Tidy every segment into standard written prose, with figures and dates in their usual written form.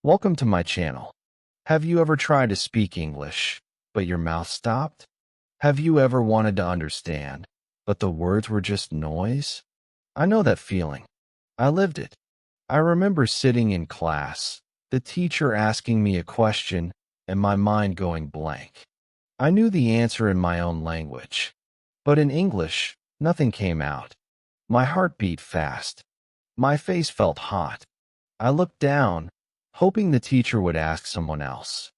Welcome to my channel. Have you ever tried to speak English, but your mouth stopped? Have you ever wanted to understand, but the words were just noise? I know that feeling. I lived it. I remember sitting in class, the teacher asking me a question, and my mind going blank. I knew the answer in my own language, but in English, nothing came out. My heart beat fast. My face felt hot. I looked down, hoping the teacher would ask someone else.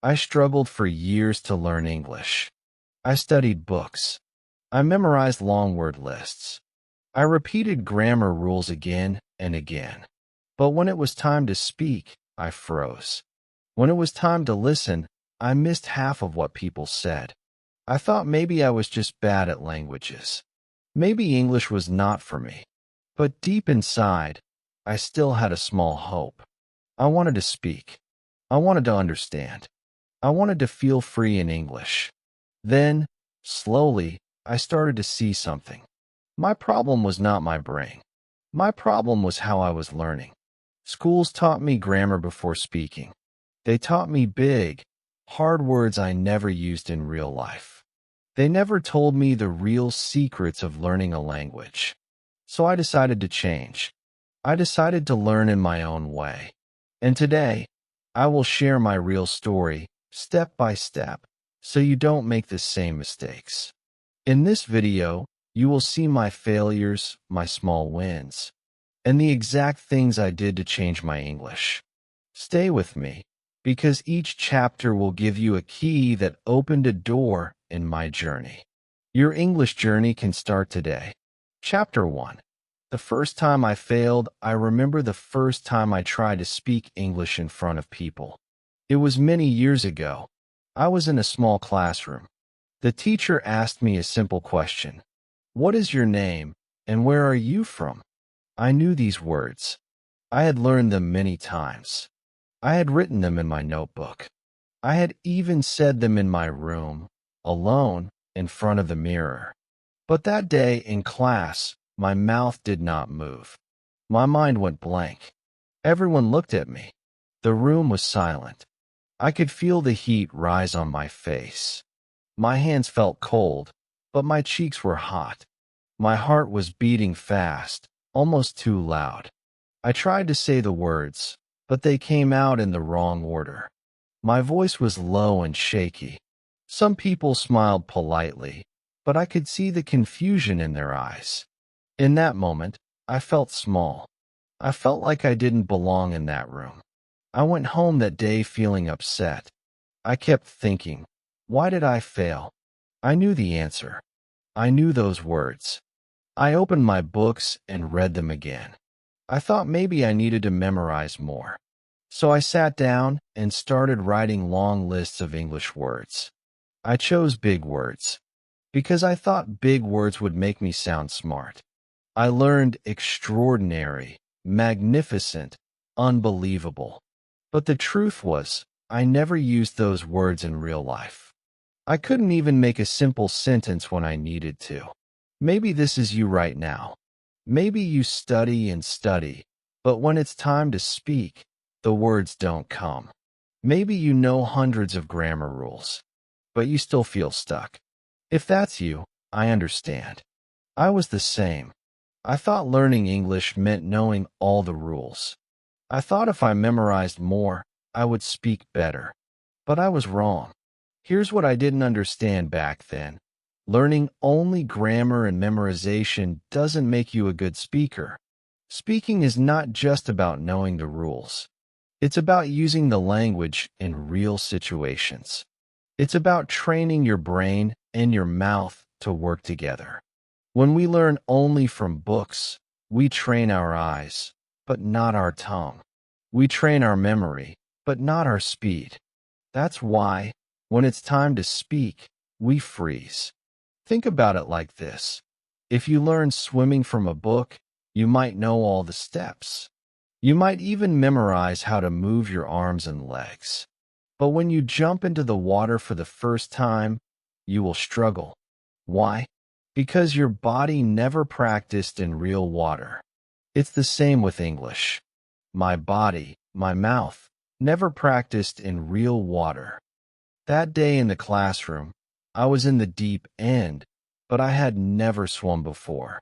I struggled for years to learn English. I studied books. I memorized long word lists. I repeated grammar rules again and again. But when it was time to speak, I froze. When it was time to listen, I missed half of what people said. I thought maybe I was just bad at languages. Maybe English was not for me. But deep inside, I still had a small hope. I wanted to speak. I wanted to understand. I wanted to feel free in English. Then, slowly, I started to see something. My problem was not my brain. My problem was how I was learning. Schools taught me grammar before speaking. They taught me big, hard words I never used in real life. They never told me the real secrets of learning a language. So I decided to change. I decided to learn in my own way. And today, I will share my real story, step by step, so you don't make the same mistakes. In this video, you will see my failures, my small wins, and the exact things I did to change my English. Stay with me, because each chapter will give you a key that opened a door in my journey. Your English journey can start today. Chapter 1. The first time I failed, I remember the first time I tried to speak English in front of people. It was many years ago. I was in a small classroom. The teacher asked me a simple question. What is your name, and where are you from? I knew these words. I had learned them many times. I had written them in my notebook. I had even said them in my room, alone, in front of the mirror. But that day in class, my mouth did not move. My mind went blank. Everyone looked at me. The room was silent. I could feel the heat rise on my face. My hands felt cold, but my cheeks were hot. My heart was beating fast, almost too loud. I tried to say the words, but they came out in the wrong order. My voice was low and shaky. Some people smiled politely, but I could see the confusion in their eyes. In that moment, I felt small. I felt like I didn't belong in that room. I went home that day feeling upset. I kept thinking, why did I fail? I knew the answer. I knew those words. I opened my books and read them again. I thought maybe I needed to memorize more. So I sat down and started writing long lists of English words. I chose big words because I thought big words would make me sound smart. I learned extraordinary, magnificent, unbelievable. But the truth was, I never used those words in real life. I couldn't even make a simple sentence when I needed to. Maybe this is you right now. Maybe you study and study, but when it's time to speak, the words don't come. Maybe you know hundreds of grammar rules, but you still feel stuck. If that's you, I understand. I was the same. I thought learning English meant knowing all the rules. I thought if I memorized more, I would speak better. But I was wrong. Here's what I didn't understand back then. Learning only grammar and memorization doesn't make you a good speaker. Speaking is not just about knowing the rules. It's about using the language in real situations. It's about training your brain and your mouth to work together. When we learn only from books, we train our eyes, but not our tongue. We train our memory, but not our speed. That's why, when it's time to speak, we freeze. Think about it like this. If you learn swimming from a book, you might know all the steps. You might even memorize how to move your arms and legs. But when you jump into the water for the first time, you will struggle. Why? Because your body never practiced in real water. It's the same with English. My body, my mouth, never practiced in real water. That day in the classroom, I was in the deep end, but I had never swum before.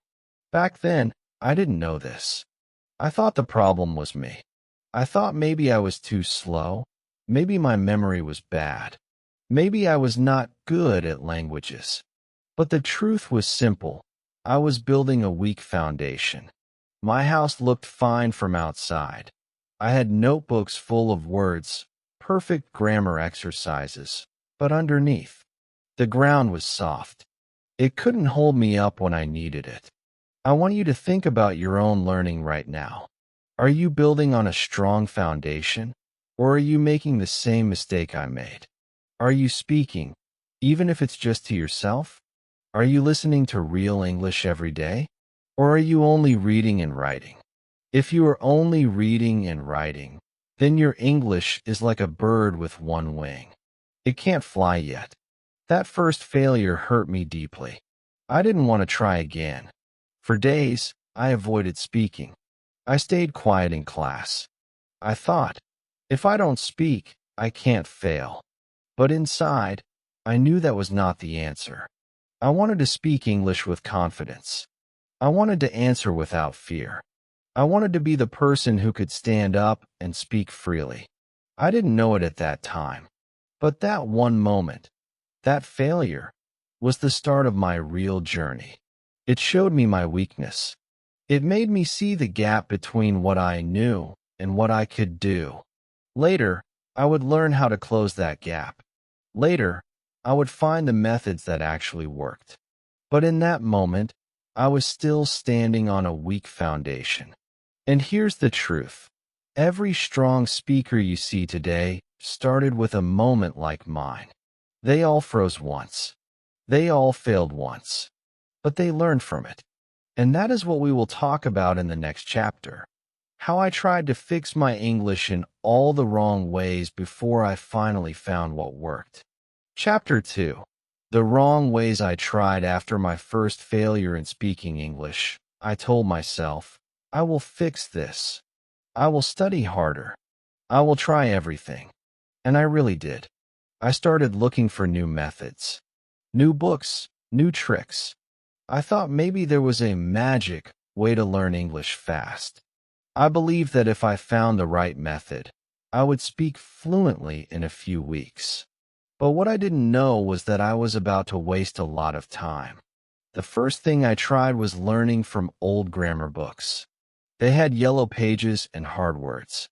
Back then, I didn't know this. I thought the problem was me. I thought maybe I was too slow. Maybe my memory was bad. Maybe I was not good at languages. But the truth was simple. I was building a weak foundation. My house looked fine from outside. I had notebooks full of words, perfect grammar exercises. But underneath, the ground was soft. It couldn't hold me up when I needed it. I want you to think about your own learning right now. Are you building on a strong foundation, or are you making the same mistake I made? Are you speaking, even if it's just to yourself? Are you listening to real English every day, or are you only reading and writing? If you are only reading and writing, then your English is like a bird with one wing. It can't fly yet. That first failure hurt me deeply. I didn't want to try again. For days, I avoided speaking. I stayed quiet in class. I thought, if I don't speak, I can't fail. But inside, I knew that was not the answer. I wanted to speak English with confidence. I wanted to answer without fear. I wanted to be the person who could stand up and speak freely. I didn't know it at that time. But that one moment, that failure, was the start of my real journey. It showed me my weakness. It made me see the gap between what I knew and what I could do. Later, I would learn how to close that gap. Later, I would find the methods that actually worked. But in that moment, I was still standing on a weak foundation. And here's the truth. Every strong speaker you see today started with a moment like mine. They all froze once. They all failed once. But they learned from it. And that is what we will talk about in the next chapter. How I tried to fix my English in all the wrong ways before I finally found what worked. Chapter 2. The wrong ways I tried after my first failure in speaking English. I told myself, I will fix this. I will study harder. I will try everything. And I really did. I started looking for new methods, new books, new tricks. I thought maybe there was a magic way to learn English fast. I believed that if I found the right method, I would speak fluently in a few weeks. But what I didn't know was that I was about to waste a lot of time. The first thing I tried was learning from old grammar books. They had yellow pages and hard words.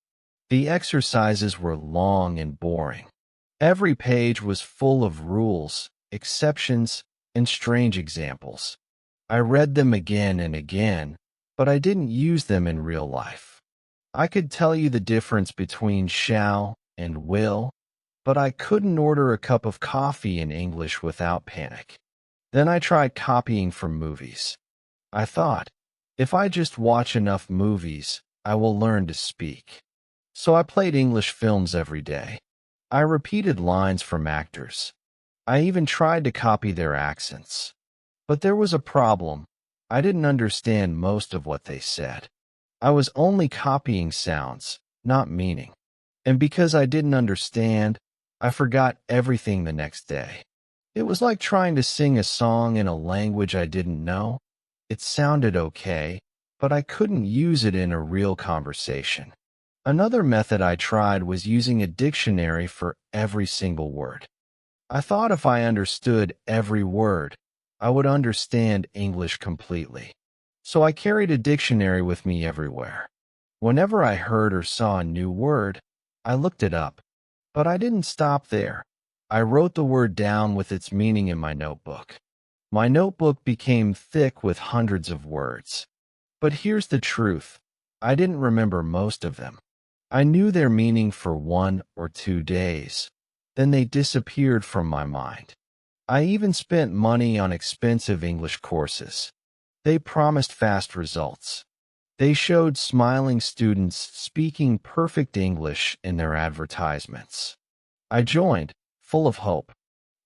The exercises were long and boring. Every page was full of rules, exceptions, and strange examples. I read them again and again, but I didn't use them in real life. I could tell you the difference between shall and will, but I couldn't order a cup of coffee in English without panic. Then I tried copying from movies. I thought, if I just watch enough movies, I will learn to speak. So I played English films every day. I repeated lines from actors. I even tried to copy their accents. But there was a problem. I didn't understand most of what they said. I was only copying sounds, not meaning. And because I didn't understand, I forgot everything the next day. It was like trying to sing a song in a language I didn't know. It sounded okay, but I couldn't use it in a real conversation. Another method I tried was using a dictionary for every single word. I thought if I understood every word, I would understand English completely. So I carried a dictionary with me everywhere. Whenever I heard or saw a new word, I looked it up. But I didn't stop there. I wrote the word down with its meaning in my notebook. My notebook became thick with hundreds of words. But here's the truth. I didn't remember most of them. I knew their meaning for 1 or 2 days. Then they disappeared from my mind. I even spent money on expensive English courses. They promised fast results. They showed smiling students speaking perfect English in their advertisements. I joined, full of hope.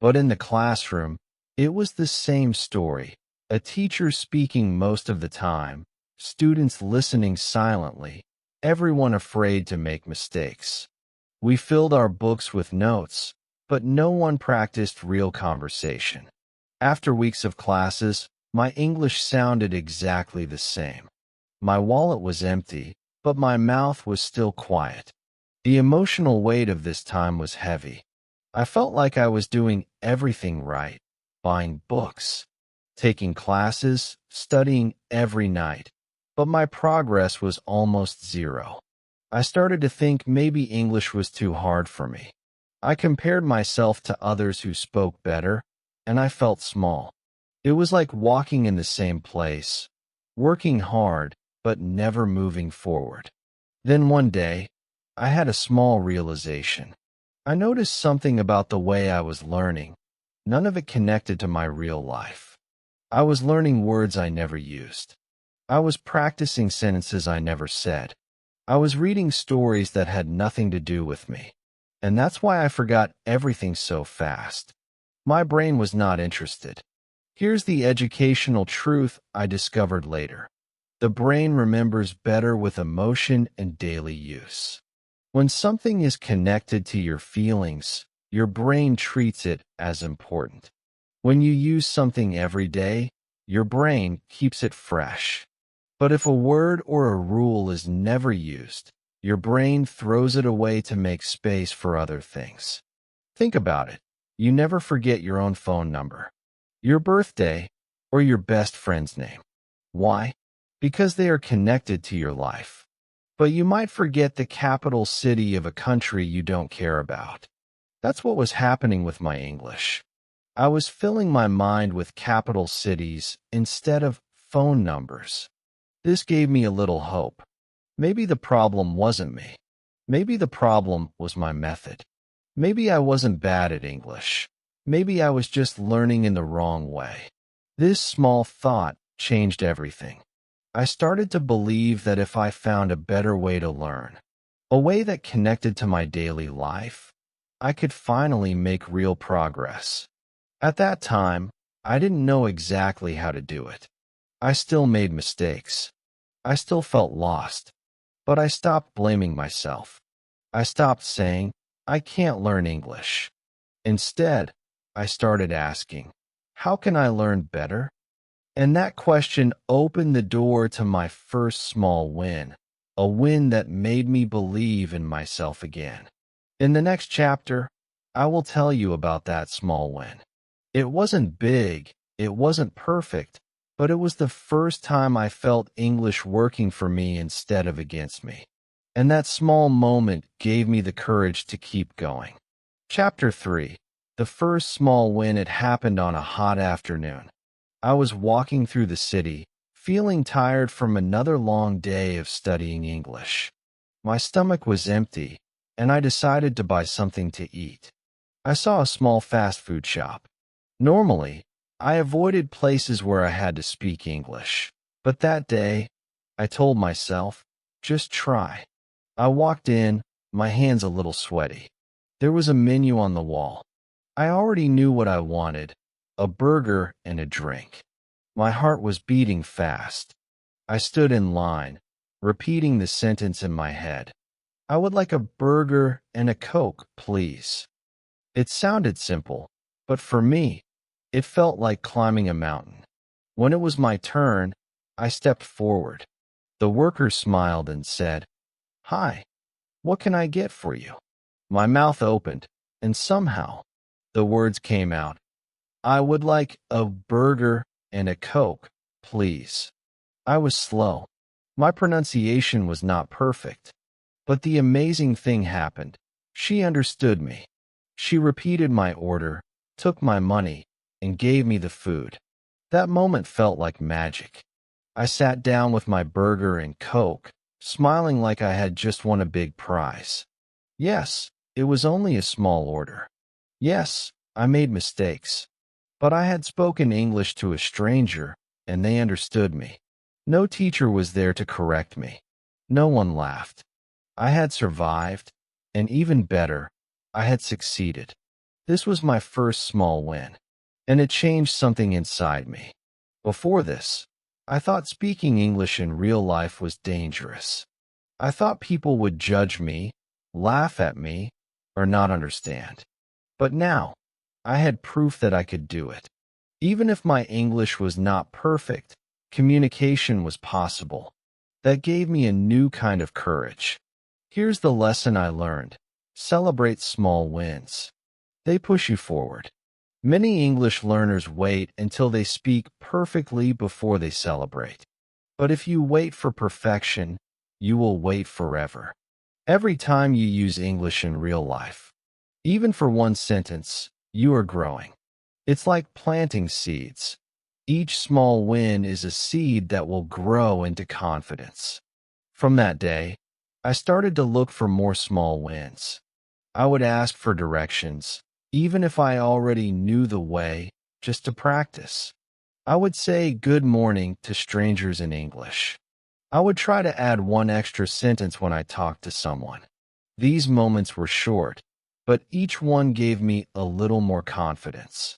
But in the classroom, it was the same story. A teacher speaking most of the time, students listening silently, everyone afraid to make mistakes. We filled our books with notes, but no one practiced real conversation. After weeks of classes, my English sounded exactly the same. My wallet was empty, but my mouth was still quiet. The emotional weight of this time was heavy. I felt like I was doing everything right, buying books, taking classes, studying every night, but my progress was almost zero. I started to think maybe English was too hard for me. I compared myself to others who spoke better, and I felt small. It was like walking in the same place, working hard, but never moving forward. Then one day, I had a small realization. I noticed something about the way I was learning. None of it connected to my real life. I was learning words I never used. I was practicing sentences I never said. I was reading stories that had nothing to do with me. And that's why I forgot everything so fast. My brain was not interested. Here's the educational truth I discovered later. The brain remembers better with emotion and daily use. When something is connected to your feelings, your brain treats it as important. When you use something every day, your brain keeps it fresh. But if a word or a rule is never used, your brain throws it away to make space for other things. Think about it. You never forget your own phone number, your birthday, or your best friend's name. Why? Because they are connected to your life. But you might forget the capital city of a country you don't care about. That's what was happening with my English. I was filling my mind with capital cities instead of phone numbers. This gave me a little hope. Maybe the problem wasn't me. Maybe the problem was my method. Maybe I wasn't bad at English. Maybe I was just learning in the wrong way. This small thought changed everything. I started to believe that if I found a better way to learn, a way that connected to my daily life, I could finally make real progress. At that time, I didn't know exactly how to do it. I still made mistakes. I still felt lost. But I stopped blaming myself. I stopped saying, I can't learn English. Instead, I started asking, how can I learn better? And that question opened the door to my first small win, a win that made me believe in myself again. In the next chapter, I will tell you about that small win. It wasn't big, it wasn't perfect, but it was the first time I felt English working for me instead of against me. And that small moment gave me the courage to keep going. Chapter 3. The first small win. It happened on a hot afternoon. I was walking through the city, feeling tired from another long day of studying English. My stomach was empty, and I decided to buy something to eat. I saw a small fast food shop. Normally, I avoided places where I had to speak English, but that day, I told myself, just try. I walked in, my hands a little sweaty. There was a menu on the wall. I already knew what I wanted, a burger and a drink. My heart was beating fast. I stood in line, repeating the sentence in my head. I would like a burger and a Coke, please. It sounded simple, but for me, it felt like climbing a mountain. When it was my turn, I stepped forward. The worker smiled and said, "Hi, what can I get for you?" My mouth opened, and somehow, the words came out. "I would like a burger and a Coke, please." I was slow. My pronunciation was not perfect. But the amazing thing happened. She understood me. She repeated my order, took my money, and gave me the food. That moment felt like magic. I sat down with my burger and Coke, smiling like I had just won a big prize. Yes, it was only a small order. Yes, I made mistakes. But I had spoken English to a stranger, and they understood me. No teacher was there to correct me. No one laughed. I had survived, and even better, I had succeeded. This was my first small win, and it changed something inside me. Before this, I thought speaking English in real life was dangerous. I thought people would judge me, laugh at me, or not understand. But now, I had proof that I could do it. Even if my English was not perfect, communication was possible. That gave me a new kind of courage. Here's the lesson I learned. Celebrate small wins. They push you forward. Many English learners wait until they speak perfectly before they celebrate. But if you wait for perfection, you will wait forever. Every time you use English in real life, even for one sentence, you are growing. It's like planting seeds. Each small win is a seed that will grow into confidence. From that day, I started to look for more small wins. I would ask for directions, even if I already knew the way, just to practice. I would say good morning to strangers in English. I would try to add one extra sentence when I talked to someone. These moments were short, but each one gave me a little more confidence.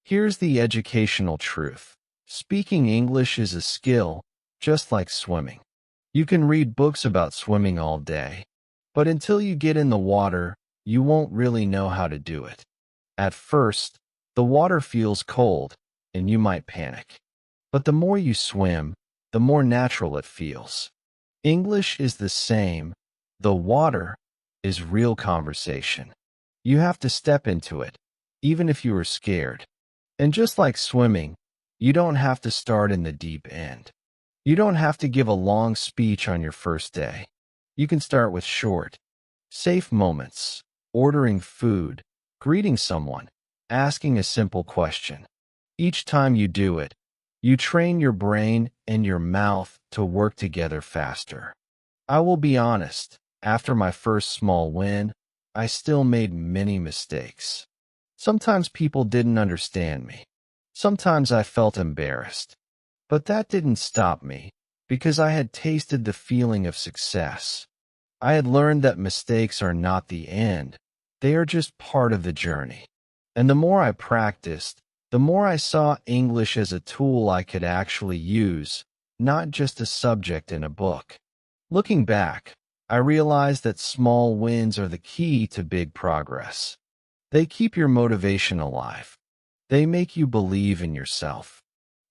Here's the educational truth. Speaking English is a skill, just like swimming. You can read books about swimming all day, but until you get in the water, you won't really know how to do it. At first, the water feels cold, and you might panic. But the more you swim, the more natural it feels. English is the same. The water is real conversation. You have to step into it, even if you are scared. And just like swimming, you don't have to start in the deep end. You don't have to give a long speech on your first day. You can start with short, safe moments, ordering food, greeting someone, asking a simple question. Each time you do it, you train your brain and your mouth to work together faster. I will be honest, after my first small win, I still made many mistakes. Sometimes people didn't understand me. Sometimes I felt embarrassed. But that didn't stop me, because I had tasted the feeling of success. I had learned that mistakes are not the end. They are just part of the journey. And the more I practiced, the more I saw English as a tool I could actually use, not just a subject in a book. Looking back, I realized that small wins are the key to big progress. They keep your motivation alive. They make you believe in yourself.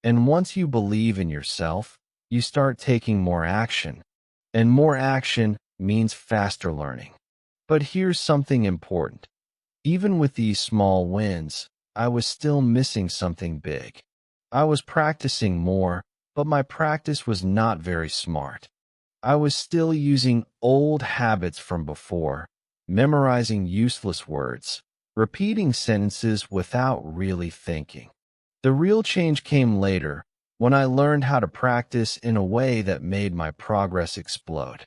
And once you believe in yourself, you start taking more action. And more action means faster learning. But here's something important. Even with these small wins, I was still missing something big. I was practicing more, but my practice was not very smart. I was still using old habits from before, memorizing useless words, repeating sentences without really thinking. The real change came later, when I learned how to practice in a way that made my progress explode.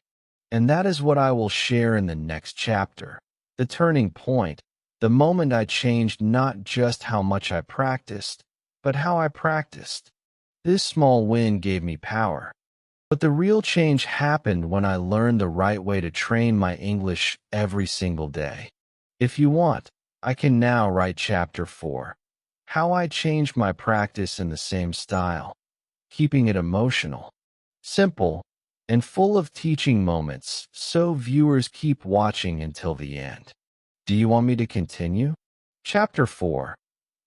And that is what I will share in the next chapter. The turning point, the moment I changed not just how much I practiced, but how I practiced. This small win gave me power. But the real change happened when I learned the right way to train my English every single day. If you want, I can now write chapter 4. How I changed my practice in the same style, keeping it emotional, simple, and full of teaching moments, so viewers keep watching until the end. Do you want me to continue? Chapter 4.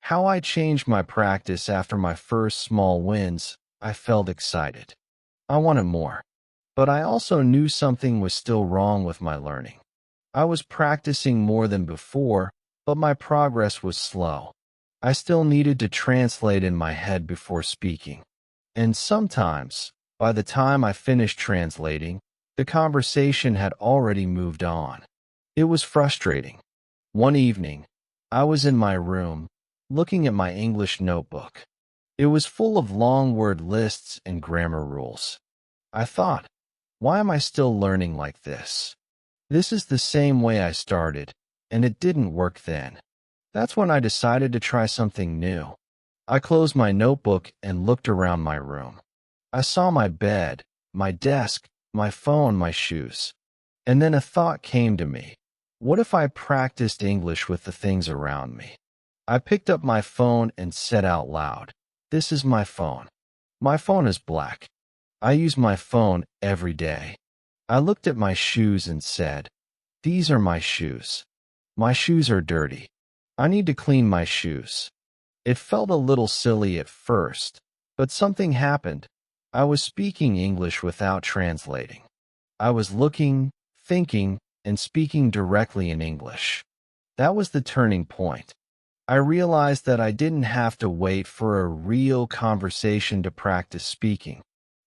How I changed my practice after my first small wins. I felt excited. I wanted more. But I also knew something was still wrong with my learning. I was practicing more than before, but my progress was slow. I still needed to translate in my head before speaking. And sometimes, by the time I finished translating, the conversation had already moved on. It was frustrating. One evening, I was in my room, looking at my English notebook. It was full of long word lists and grammar rules. I thought, why am I still learning like this? This is the same way I started, and it didn't work then. That's when I decided to try something new. I closed my notebook and looked around my room. I saw my bed, my desk, my phone, my shoes. And then a thought came to me. What if I practiced English with the things around me? I picked up my phone and said out loud, "This is my phone. My phone is black. I use my phone every day." I looked at my shoes and said, These are my shoes. My shoes are dirty. I need to clean my shoes. It felt a little silly at first, but something happened. I was speaking English without translating. I was looking, thinking, and speaking directly in English. That was the turning point. I realized that I didn't have to wait for a real conversation to practice speaking.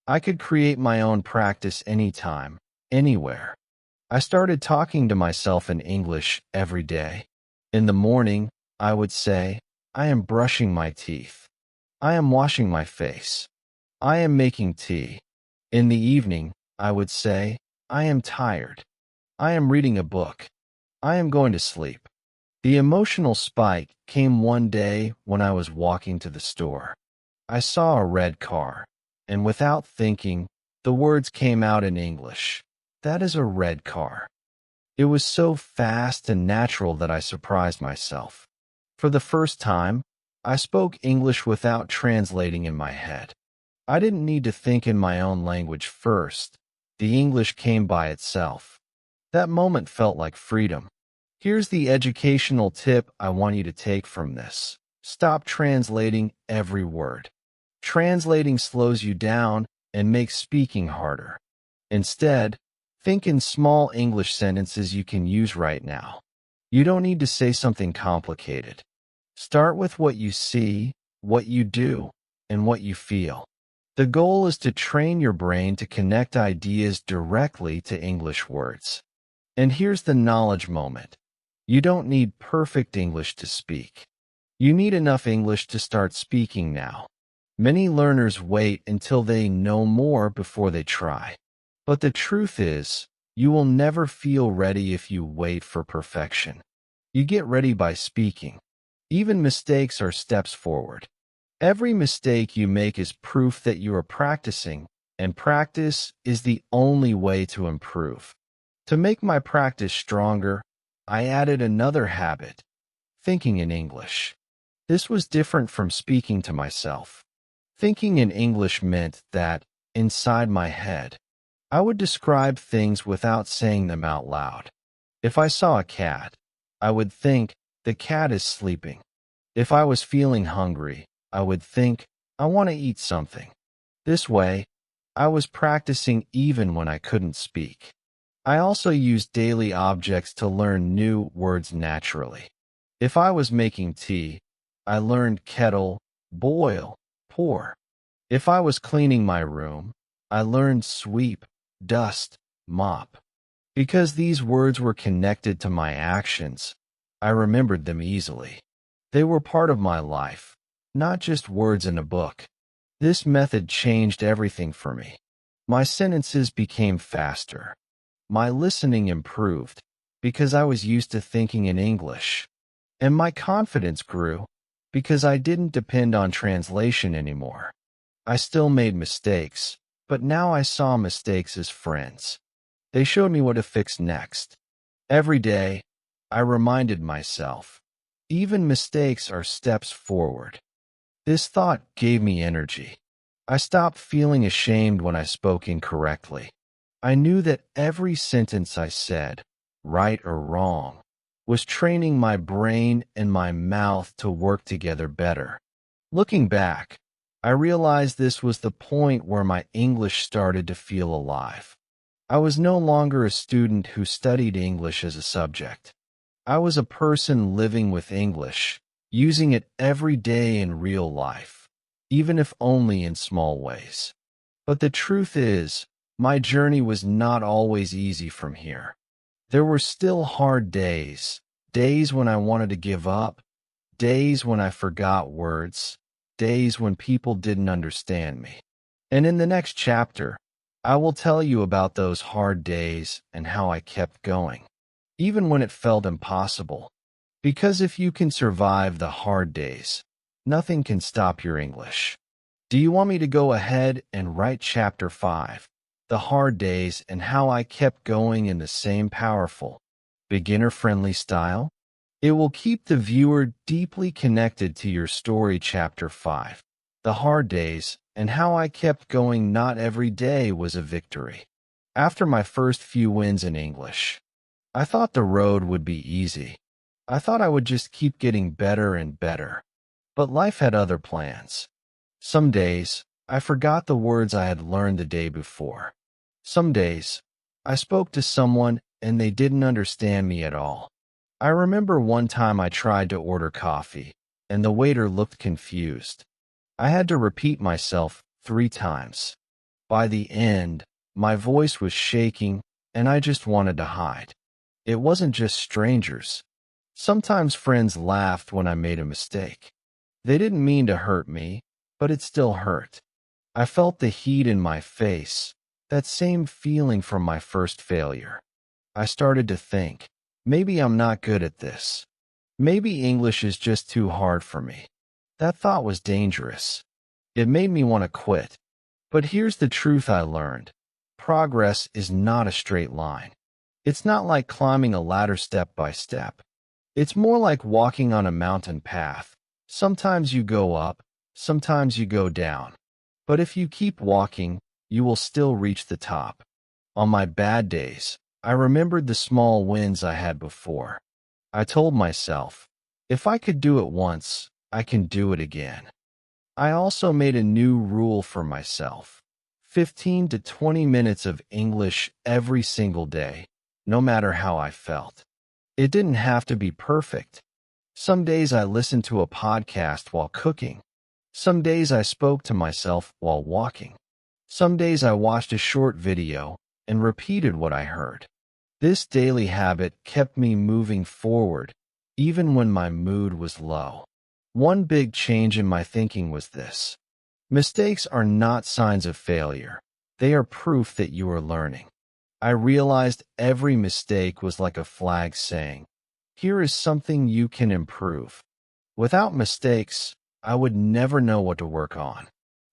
I could create my own practice anytime, anywhere. I started talking to myself in English every day. In the morning, I would say, I am brushing my teeth. I am washing my face. I am making tea. In the evening, I would say, I am tired. I am reading a book. I am going to sleep. The emotional spike came one day when I was walking to the store. I saw a red car, and without thinking, the words came out in English. That is a red car. It was so fast and natural that I surprised myself. For the first time, I spoke English without translating in my head. I didn't need to think in my own language first. The English came by itself. That moment felt like freedom. Here's the educational tip I want you to take from this. Stop translating every word. Translating slows you down and makes speaking harder. Instead, think in small English sentences you can use right now. You don't need to say something complicated. Start with what you see, what you do, and what you feel. The goal is to train your brain to connect ideas directly to English words. And here's the knowledge moment. You don't need perfect English to speak. You need enough English to start speaking now. Many learners wait until they know more before they try. But the truth is, you will never feel ready if you wait for perfection. You get ready by speaking. Even mistakes are steps forward. Every mistake you make is proof that you are practicing, and practice is the only way to improve. To make my practice stronger, I added another habit, thinking in English. This was different from speaking to myself. Thinking in English meant that, inside my head, I would describe things without saying them out loud. If I saw a cat, I would think, the cat is sleeping. If I was feeling hungry, I would think, I want to eat something. This way, I was practicing even when I couldn't speak. I also used daily objects to learn new words naturally. If I was making tea, I learned kettle, boil, pour. If I was cleaning my room, I learned sweep, dust, mop. Because these words were connected to my actions, I remembered them easily. They were part of my life, not just words in a book. This method changed everything for me. My sentences became faster. My listening improved because I was used to thinking in English. And my confidence grew because I didn't depend on translation anymore. I still made mistakes, but now I saw mistakes as friends. They showed me what to fix next. Every day, I reminded myself, even mistakes are steps forward. This thought gave me energy. I stopped feeling ashamed when I spoke incorrectly. I knew that every sentence I said, right or wrong, was training my brain and my mouth to work together better. Looking back, I realized this was the point where my English started to feel alive. I was no longer a student who studied English as a subject. I was a person living with English, using it every day in real life, even if only in small ways. But the truth is, my journey was not always easy from here. There were still hard days, days when I wanted to give up, days when I forgot words, days when people didn't understand me. And in the next chapter, I will tell you about those hard days and how I kept going, even when it felt impossible. Because if you can survive the hard days, nothing can stop your English. Do you want me to go ahead and write chapter 5? The hard days and how I kept going in the same powerful, beginner-friendly style? It will keep the viewer deeply connected to your story. Chapter 5. The hard days and how I kept going. Not every day was a victory. After my first few wins in English, I thought the road would be easy. I thought I would just keep getting better and better. But life had other plans. Some days, I forgot the words I had learned the day before. Some days, I spoke to someone and they didn't understand me at all. I remember one time I tried to order coffee, and the waiter looked confused. I had to repeat myself 3 times. By the end, my voice was shaking, and I just wanted to hide. It wasn't just strangers. Sometimes friends laughed when I made a mistake. They didn't mean to hurt me, but it still hurt. I felt the heat in my face, that same feeling from my first failure. I started to think, maybe I'm not good at this. Maybe English is just too hard for me. That thought was dangerous. It made me want to quit. But here's the truth I learned. Progress is not a straight line. It's not like climbing a ladder step by step. It's more like walking on a mountain path. Sometimes you go up, sometimes you go down. But if you keep walking, you will still reach the top. On my bad days, I remembered the small wins I had before. I told myself, if I could do it once, I can do it again. I also made a new rule for myself. 15 to 20 minutes of English every single day, no matter how I felt. It didn't have to be perfect. Some days I listened to a podcast while cooking. Some days I spoke to myself while walking. Some days I watched a short video and repeated what I heard. This daily habit kept me moving forward, even when my mood was low. One big change in my thinking was this. Mistakes are not signs of failure. They are proof that you are learning. I realized every mistake was like a flag saying, here is something you can improve. Without mistakes, I would never know what to work on.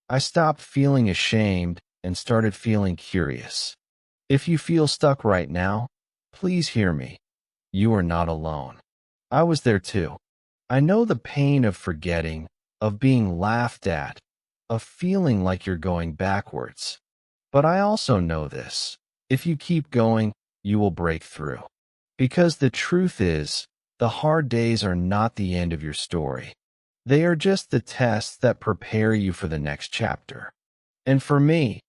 I stopped feeling ashamed and started feeling curious. If you feel stuck right now, please hear me. You are not alone. I was there too. I know the pain of forgetting, of being laughed at, of feeling like you're going backwards. But I also know this. If you keep going, you will break through. Because the truth is, the hard days are not the end of your story. They are just the tests that prepare you for the next chapter. And for me,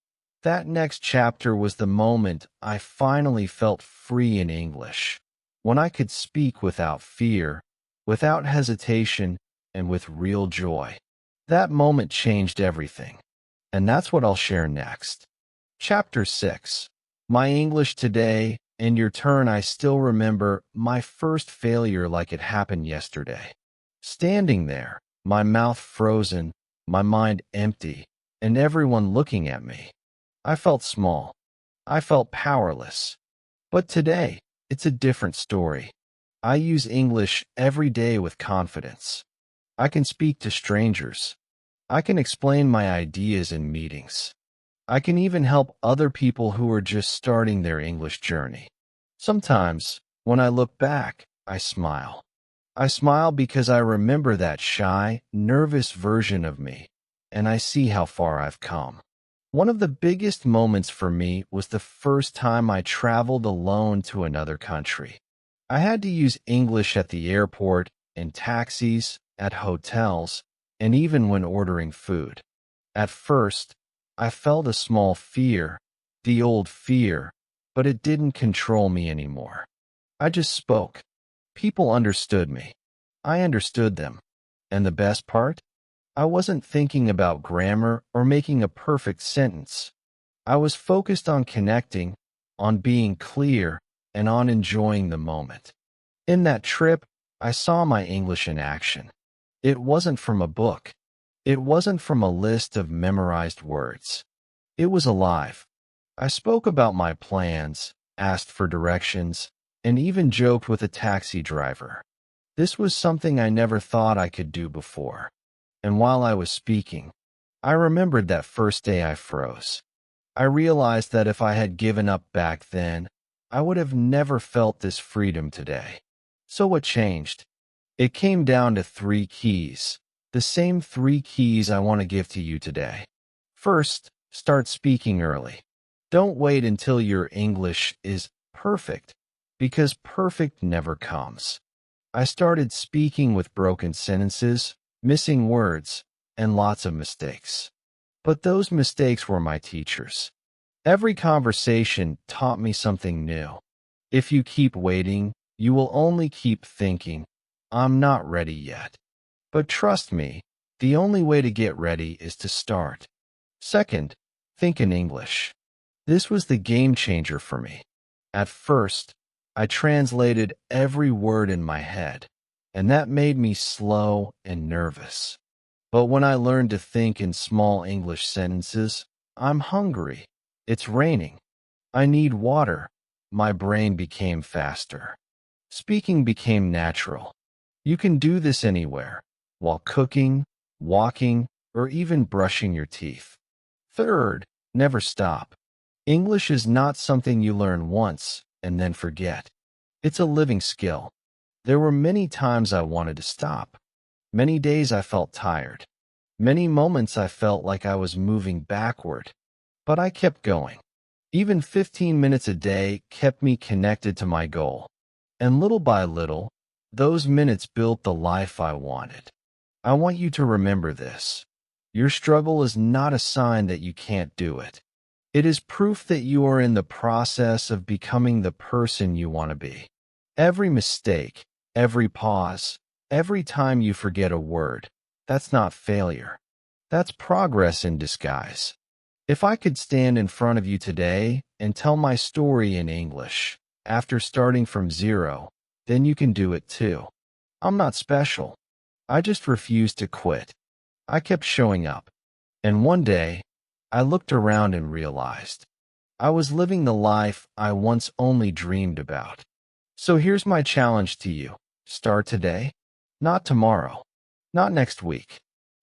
that next chapter was the moment I finally felt free in English, when I could speak without fear, without hesitation, and with real joy. That moment changed everything. And that's what I'll share next. Chapter 6. My English today, and your turn. I still remember my first failure like it happened yesterday. Standing there, my mouth frozen, my mind empty, and everyone looking at me. I felt small. I felt powerless. But today, it's a different story. I use English every day with confidence. I can speak to strangers. I can explain my ideas in meetings. I can even help other people who are just starting their English journey. Sometimes, when I look back, I smile. I smile because I remember that shy, nervous version of me, and I see how far I've come. One of the biggest moments for me was the first time I traveled alone to another country. I had to use English at the airport, in taxis, at hotels, and even when ordering food. At first, I felt a small fear, the old fear, but it didn't control me anymore. I just spoke. People understood me. I understood them. And the best part? I wasn't thinking about grammar or making a perfect sentence. I was focused on connecting, on being clear, and on enjoying the moment. In that trip, I saw my English in action. It wasn't from a book. It wasn't from a list of memorized words. It was alive. I spoke about my plans, asked for directions, and even joked with a taxi driver. This was something I never thought I could do before. And while I was speaking, I remembered that first day I froze. I realized that if I had given up back then, I would have never felt this freedom today. So what changed? It came down to 3 keys, the same 3 keys I want to give to you today. First, start speaking early. Don't wait until your English is perfect, because perfect never comes. I started speaking with broken sentences, missing words, and lots of mistakes. But those mistakes were my teachers. Every conversation taught me something new. If you keep waiting, you will only keep thinking, I'm not ready yet. But trust me, the only way to get ready is to start. Second, think in English. This was the game changer for me. At first, I translated every word in my head, and that made me slow and nervous. But when I learned to think in small English sentences, I'm hungry, it's raining, I need water, my brain became faster. Speaking became natural. You can do this anywhere, while cooking, walking, or even brushing your teeth. Third, never stop. English is not something you learn once and then forget. It's a living skill. There were many times I wanted to stop. Many days I felt tired. Many moments I felt like I was moving backward. But I kept going. Even 15 minutes a day kept me connected to my goal. And little by little, those minutes built the life I wanted. I want you to remember this. Your struggle is not a sign that you can't do it. It is proof that you are in the process of becoming the person you want to be. Every mistake, every pause, every time you forget a word, that's not failure. That's progress in disguise. If I could stand in front of you today and tell my story in English, after starting from zero, then you can do it too. I'm not special. I just refused to quit. I kept showing up. And one day, I looked around and realized I was living the life I once only dreamed about. So here's my challenge to you. Start today, not tomorrow, not next week.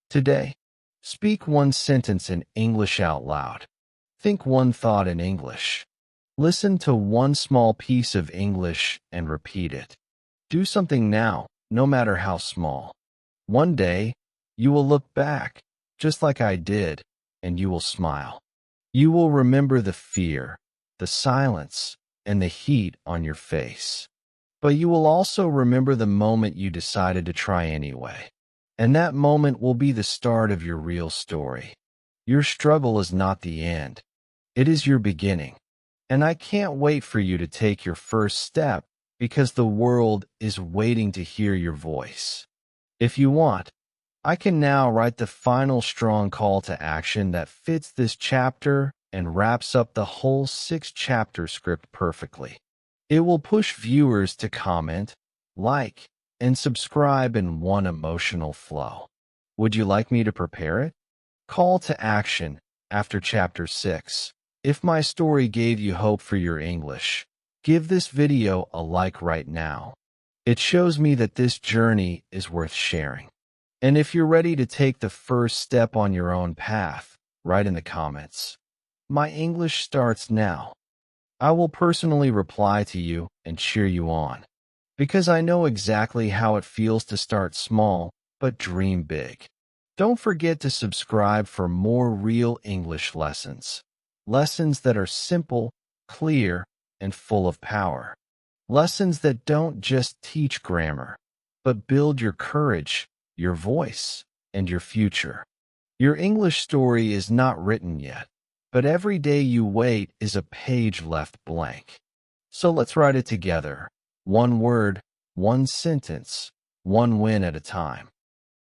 Today, speak one sentence in English out loud. Think one thought in English. Listen to one small piece of English and repeat it. Do something now, no matter how small. One day, you will look back, just like I did, and you will smile. You will remember the fear, the silence, and the heat on your face. But you will also remember the moment you decided to try anyway. And that moment will be the start of your real story. Your struggle is not the end. It is your beginning. And I can't wait for you to take your first step because the world is waiting to hear your voice. If you want, I can now write the final strong call to action that fits this chapter and wraps up the whole 6-chapter script perfectly. It will push viewers to comment, like, and subscribe in one emotional flow. Would you like me to prepare it? Call to action after Chapter 6. If my story gave you hope for your English, give this video a like right now. It shows me that this journey is worth sharing. And if you're ready to take the first step on your own path, write in the comments. My English starts now. I will personally reply to you and cheer you on, because I know exactly how it feels to start small, but dream big. Don't forget to subscribe for more real English lessons. Lessons that are simple, clear, and full of power. Lessons that don't just teach grammar, but build your courage, your voice, and your future. Your English story is not written yet, but every day you wait is a page left blank. So let's write it together. One word, one sentence, one win at a time.